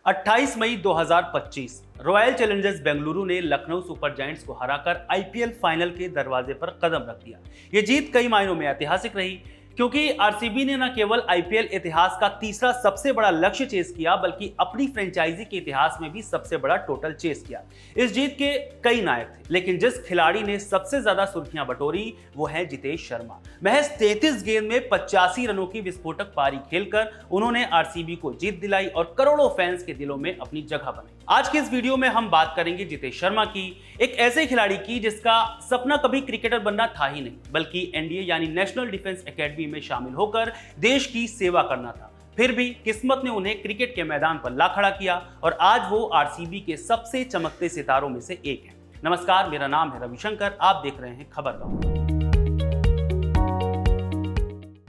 28 मई 2025 royal Challengers Bengaluru ने Lucknow super giants को हराकर आईपीएल फाइनल के दरवाजे पर कदम रख दिया। ये जीत कई मायनों में ऐतिहासिक रही, क्योंकि आरसीबी ने न केवल आईपीएल इतिहास का तीसरा सबसे बड़ा लक्ष्य चेस किया, बल्कि अपनी फ्रेंचाइजी के इतिहास में भी सबसे बड़ा टोटल चेस किया। इस जीत के कई नायक थे, लेकिन जिस खिलाड़ी ने सबसे ज्यादा सुर्खियां बटोरी वो है जितेश शर्मा। महज 33 गेंद में 85 रनों की विस्फोटक पारी खेलकर उन्होंने आरसीबी को जीत दिलाई और करोड़ों फैंस के दिलों में अपनी जगह बनाई। आज के इस वीडियो में हम बात करेंगे जितेश शर्मा की, एक ऐसे खिलाड़ी की जिसका सपना कभी क्रिकेटर बनना था ही नहीं, बल्कि एनडीए यानी नेशनल डिफेंस एकेडमी में शामिल होकर देश की सेवा करना था। फिर भी किस्मत ने उन्हें क्रिकेट के मैदान पर ला खड़ा किया और आज वो आरसीबी के सबसे चमकते सितारों में से एक हैं। नमस्कार, मेरा नाम है रविशंकर, आप देख रहे हैं खबरगांव।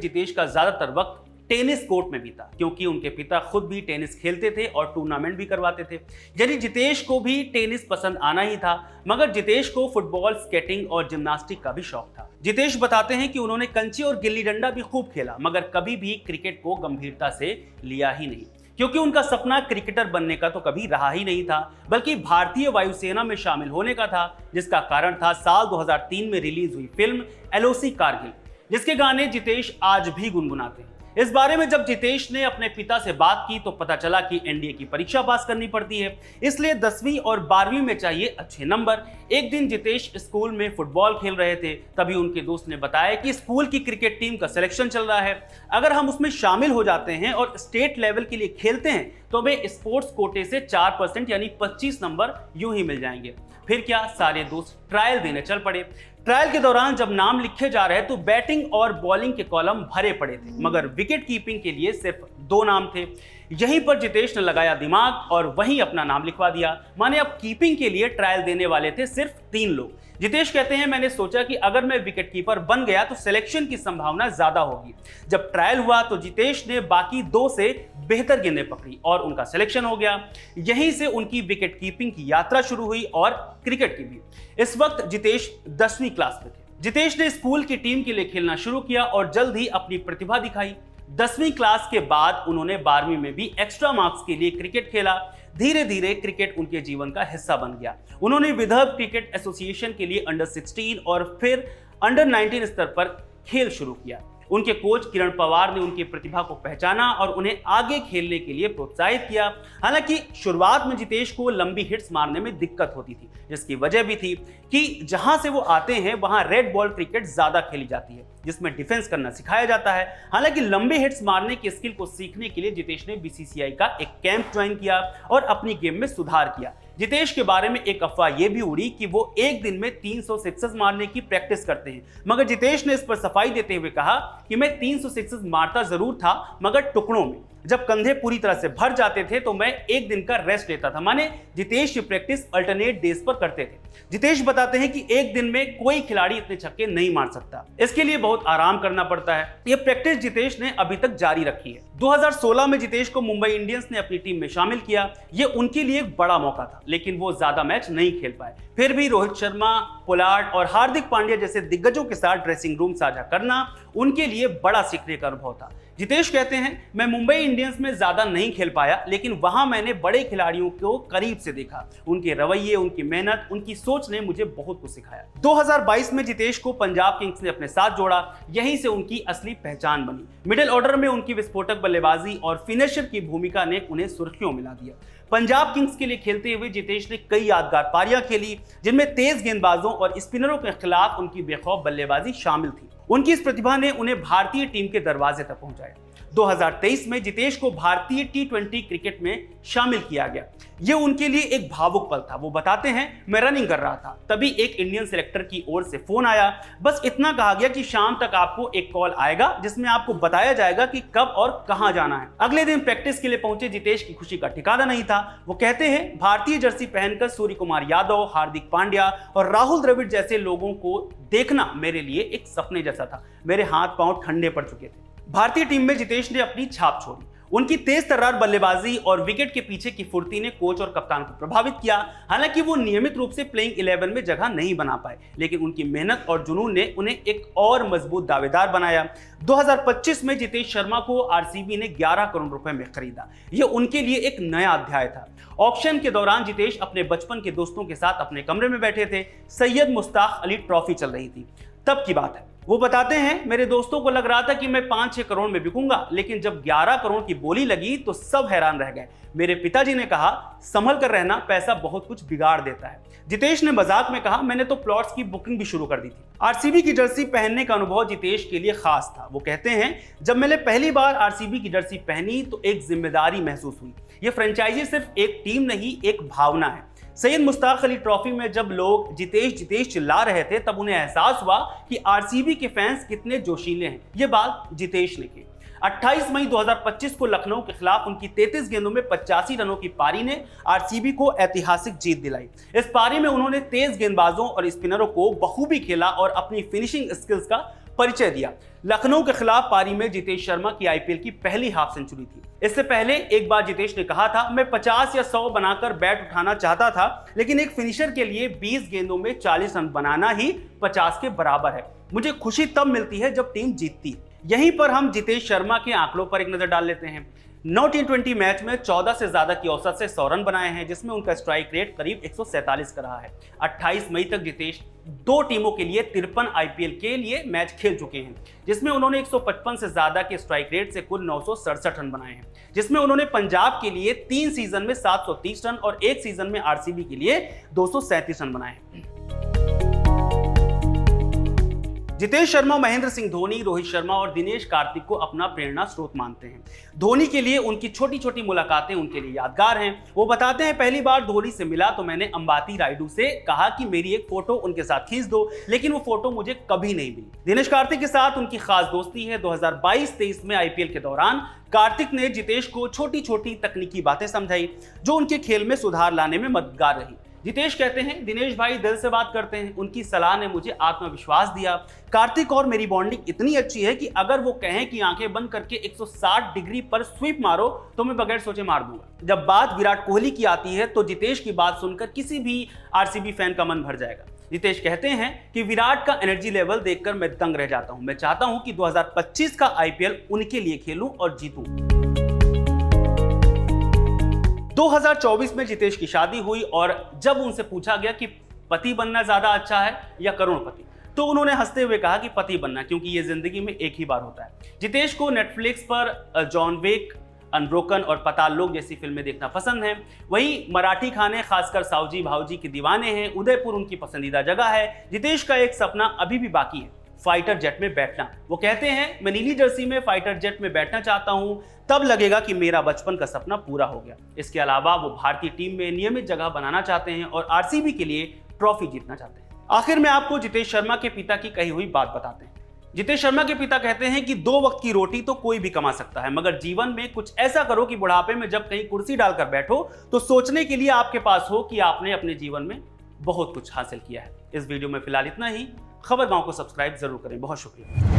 जितेश का ज्यादातर वक्त टेनिस कोर्ट में बीता, क्योंकि उनके पिता खुद भी टेनिस खेलते थे और टूर्नामेंट भी करवाते थे। यानी जितेश को भी टेनिस पसंद आना ही था, मगर जितेश को फुटबॉल, स्केटिंग और जिम्नास्टिक का भी शौक था। जितेश बताते हैं कि उन्होंने कंचे और गिल्ली डंडा भी खूब खेला, मगर कभी भी क्रिकेट को गंभीरता से लिया ही नहीं, क्योंकि उनका सपना क्रिकेटर बनने का तो कभी रहा ही नहीं था, बल्कि भारतीय वायुसेना में शामिल होने का था, जिसका कारण था साल 2003 में रिलीज हुई फिल्म एलओसी कारगिल, जिसके गाने जितेश आज भी गुनगुनाते हैं। इस बारे में जब जितेश ने अपने पिता से बात की तो पता चला कि एनडीए की परीक्षा पास करनी पड़ती है, इसलिए 10वीं और 12वीं में चाहिए अच्छे नंबर। एक दिन जितेश स्कूल में फुटबॉल खेल रहे थे, तभी उनके दोस्त ने बताया कि स्कूल की क्रिकेट टीम का सिलेक्शन चल रहा है, अगर हम उसमें शामिल हो जाते हैं और स्टेट लेवल के लिए खेलते हैं तो हमें स्पोर्ट्स कोटे से 4% यानी 25 नंबर यूं ही मिल जाएंगे। फिर क्या, सारे दोस्त ट्रायल देने चल पड़े। ट्रायल के दौरान जब नाम लिखे जा रहे तो बैटिंग और बॉलिंग के कॉलम भरे पड़े थे, मगर विकेट कीपिंग के लिए सिर्फ 2 नाम थे। यहीं पर जितेश ने लगाया दिमाग और वहीं अपना नाम लिखवा दिया। माने अब कीपिंग के लिए ट्रायल देने वाले थे सिर्फ 3 लोग। जितेश कहते हैं, मैंने सोचा कि अगर मैं विकेट कीपर बन गया तो सिलेक्शन की संभावना ज्यादा होगी। जब ट्रायल हुआ तो जितेश ने बाकी 2 से बेहतर गेंदें पकड़ी और उनका सिलेक्शन हो गया। यहीं से उनकी विकेट कीपिंग की यात्रा शुरू हुई और क्रिकेट की भी। इस वक्त जितेश 10वीं क्लास में थे। जितेश ने स्कूल की टीम के लिए खेलना शुरू किया और जल्द ही अपनी प्रतिभा दिखाई। 10वीं क्लास के बाद उन्होंने 12वीं में भी एक्स्ट्रा मार्क्स के लिए क्रिकेट खेला। धीरे धीरे क्रिकेट उनके जीवन का हिस्सा बन गया। उन्होंने विदर्भ क्रिकेट एसोसिएशन के लिए अंडर 16 और फिर अंडर 19 स्तर पर खेल शुरू किया। उनके कोच किरण पवार ने उनकी प्रतिभा को पहचाना और उन्हें आगे खेलने के लिए प्रोत्साहित किया। हालांकि शुरुआत में जितेश को लंबी हिट्स मारने में दिक्कत होती थी, जिसकी वजह भी थी कि जहां से वो आते हैं वहां रेड बॉल क्रिकेट ज्यादा खेली जाती है, जिसमें डिफेंस करना सिखाया जाता है। हालांकि लंबे हिट्स मारने की स्किल को सीखने के लिए जितेश ने बीसीसीआई का एक कैंप ज्वाइन किया और अपनी गेम में सुधार किया। जितेश के बारे में एक अफवाह यह भी उड़ी कि वो एक दिन में 300 सिक्सेस मारने की प्रैक्टिस करते हैं, मगर जितेश ने इस पर सफाई देते हुए कहा कि मैं 300 सिक्सेस मारता जरूर था, मगर टुकड़ों में। जब कंधे पूरी तरह से भर जाते थे तो मैं एक दिन का रेस्ट लेता था। माने जितेश की प्रैक्टिस अल्टरनेट डेज पर करते थे। जितेश बताते हैं कि एक दिन में कोई खिलाड़ी इतने छक्के नहीं मार सकता, इसके लिए बहुत आराम करना पड़ता है। यह प्रैक्टिस जितेश ने अभी तक जारी रखी है। 2016 में जितेश को मुंबई इंडियंस ने अपनी टीम में शामिल किया। यह उनके लिए एक बड़ा मौका था, लेकिन वो ज्यादा मैच नहीं खेल पाए। फिर भी रोहित शर्मा, पोलार्ड और हार्दिक पांड्या जैसे दिग्गजों के साथ ड्रेसिंग रूम साझा करना उनके लिए बड़ा सीखने का अनुभव था। जितेश कहते हैं, मैं मुंबई इंडियंस में ज्यादा नहीं खेल पाया, लेकिन वहां मैंने बड़े खिलाड़ियों को करीब से देखा। उनके रवैये, उनकी मेहनत, उनकी सोच ने मुझे बहुत कुछ सिखाया। 2022 में जितेश को पंजाब किंग्स ने अपने साथ जोड़ा। यहीं से उनकी असली पहचान बनी। मिडिल ऑर्डर में उनकी विस्फोटक बल्लेबाजी और फिनिशर की भूमिका ने उन्हें सुर्खियों में ला दिया। पंजाब किंग्स के लिए खेलते हुए जितेश ने कई यादगार पारियां खेली, जिनमें तेज गेंदबाजों और स्पिनरों के खिलाफ उनकी बेखौफ बल्लेबाजी शामिल थी। उनकी इस प्रतिभा ने उन्हें भारतीय टीम के दरवाजे तक पहुंचाया। 2023 में जितेश को भारतीय T20 क्रिकेट में शामिल किया गया। ये उनके लिए एक भावुक पल था। वो बताते हैं, मैं रनिंग कर रहा था, तभी एक इंडियन सिलेक्टर की ओर से फोन आया। बस इतना कहा गया कि शाम तक आपको एक कॉल आएगा जिसमें आपको बताया जाएगा कि कब और कहां जाना है। अगले दिन प्रैक्टिस के लिए पहुंचे जितेश की खुशी का ठिकाना नहीं था। वो कहते हैं, भारतीय जर्सी पहनकर सूर्य कुमार यादव, हार्दिक पांड्या और राहुल द्रविड़ जैसे लोगों को देखना मेरे लिए एक सपने जैसा था। मेरे हाथ पांव ठंडे पड़ चुके थे। भारतीय टीम में जितेश ने अपनी छाप छोड़ी। उनकी तेज तर्रार बल्लेबाजी और विकेट के पीछे की फुर्ती ने कोच और कप्तान को प्रभावित किया। हालांकि वो नियमित रूप से प्लेइंग 11 में जगह नहीं बना पाए, लेकिन उनकी मेहनत और जुनून ने उन्हें एक और मजबूत दावेदार बनाया। 2025 में जितेश शर्मा को आरसीबी ने 11 करोड़ रुपए में खरीदा। यह उनके लिए एक नया अध्याय था। ऑक्शन के दौरान जितेश अपने बचपन के दोस्तों के साथ अपने कमरे में बैठे थे। सैयद मुश्ताक अली ट्रॉफी चल रही थी, तब की बात है। वो बताते हैं, मेरे दोस्तों को लग रहा था कि मैं 5-6 करोड़ में बिकूंगा, लेकिन जब 11 करोड़ की बोली लगी तो सब हैरान रह गए। मेरे पिताजी ने कहा, संभल कर रहना, पैसा बहुत कुछ बिगाड़ देता है। जितेश ने मजाक में कहा, मैंने तो प्लॉट्स की बुकिंग भी शुरू कर दी थी। आरसीबी की जर्सी पहनने का अनुभव जितेश के लिए खास था। वो कहते हैं, जब मैंने पहली बार आरसीबी की जर्सी पहनी तो एक जिम्मेदारी महसूस हुई। ये फ्रेंचाइजी सिर्फ एक टीम नहीं, एक भावना है। सैयद मुश्ताक अली ट्रॉफी में जब लोग जितेश जितेश चिल्ला रहे थे, तब उन्हें एहसास हुआ कि आरसीबी के फैंस कितने जोशीले हैं। ये बात जितेश ने की। 28 मई 2025 को लखनऊ के खिलाफ उनकी 33 गेंदों में 85 रनों की पारी ने आरसीबी को ऐतिहासिक जीत दिलाई। इस पारी में उन्होंने तेज गेंदबाजों और स्पिनरों को बखूबी खेला और अपनी फिनिशिंग स्किल्स का परिचय दिया। लखनऊ के खिलाफ पारी में जितेश शर्मा की आईपीएल की पहली हाफ सेंचुरी थी। इससे पहले एक बार जितेश ने कहा था, मैं 50 या 100 बनाकर बैट उठाना चाहता था, लेकिन एक फिनिशर के लिए 20 गेंदों में 40 रन बनाना ही 50 के बराबर है। मुझे खुशी तब मिलती है जब टीम जीतती। यहीं पर हम जितेश शर्मा के आंकड़ों पर एक नजर डाल लेते हैं। 9 T20 मैच में 14 से ज्यादा की औसत से 100 रन बनाए हैं, जिसमें उनका स्ट्राइक रेट करीब 147 का रहा है। 28 मई तक जितेश 2 टीमों के लिए 53 आईपीएल के लिए मैच खेल चुके हैं, जिसमें उन्होंने 155 से ज्यादा के स्ट्राइक रेट से कुल 967 रन बनाए हैं, जिसमें उन्होंने पंजाब के लिए 3 सीजन में 730 रन और 1 सीजन में आरसीबी के लिए 237 रन बनाए हैं। जितेश शर्मा महेंद्र सिंह धोनी, रोहित शर्मा और दिनेश कार्तिक को अपना प्रेरणा स्रोत मानते हैं। धोनी के लिए उनकी छोटी छोटी मुलाकातें उनके लिए यादगार हैं। वो बताते हैं, पहली बार धोनी से मिला तो मैंने अंबाती रायडू से कहा कि मेरी एक फोटो उनके साथ खींच दो, लेकिन वो फोटो मुझे कभी नहीं मिली। दिनेश कार्तिक के साथ उनकी खास दोस्ती है। 2022-23 में आईपीएल के दौरान कार्तिक ने जितेश को छोटी छोटी तकनीकी बातें समझाई, जो उनके खेल में सुधार लाने में मददगार रही। जितेश कहते हैं, दिनेश भाई दिल से बात करते हैं, उनकी सलाह ने मुझे आत्मविश्वास दिया। कार्तिक और मेरी बॉन्डिंग इतनी अच्छी है कि अगर वो कहें कि आंखें बंद करके 160 डिग्री पर स्वीप मारो तो मैं बगैर सोचे मार दूंगा। जब बात विराट कोहली की आती है तो जितेश की बात सुनकर किसी भी आरसीबी फैन का मन भर जाएगा। जितेश कहते हैं कि विराट का एनर्जी लेवल देखकर मैं दंग रह जाता हूं। मैं चाहता हूं कि 2025 का आईपीएल उनके लिए खेलूं और जीतूं। 2024 में जितेश की शादी हुई और जब उनसे पूछा गया कि पति बनना ज्यादा अच्छा है या करोड़पति, तो उन्होंने हंसते हुए कहा कि पति बनना, क्योंकि ये जिंदगी में एक ही बार होता है। जितेश को नेटफ्लिक्स पर जॉन विक, अनब्रोकन और पताल लोक जैसी फिल्में देखना पसंद है। वहीं मराठी खाने, खासकर सावजी भावजी के दीवाने हैं। उदयपुर उनकी पसंदीदा जगह है। जितेश का एक सपना अभी भी बाकी है, फाइटर जेट में बैठना। वो कहते हैं, मैं नीली जर्सी में फाइटर जेट में बैठना चाहता हूं, तब लगेगा कि मेरा बचपन का सपना पूरा हो गया। इसके अलावा वो भारतीय टीम में नियमित जगह बनाना चाहते हैं और आरसीबी के लिए ट्रॉफी जीतना चाहते हैं। आखिर में आपको जितेश शर्मा के पिता की कही हुई बात बताते हैं। जितेश शर्मा के पिता कहते हैं कि 2 वक्त की रोटी तो कोई भी कमा सकता है, मगर जीवन में कुछ ऐसा करो कि बुढ़ापे में जब कहीं कुर्सी डालकर बैठो तो सोचने के लिए आपके पास हो कि आपने अपने जीवन में बहुत कुछ हासिल किया है। इस वीडियो में फिलहाल इतना ही। खबर गांव को सब्सक्राइब जरूर करें। बहुत शुक्रिया।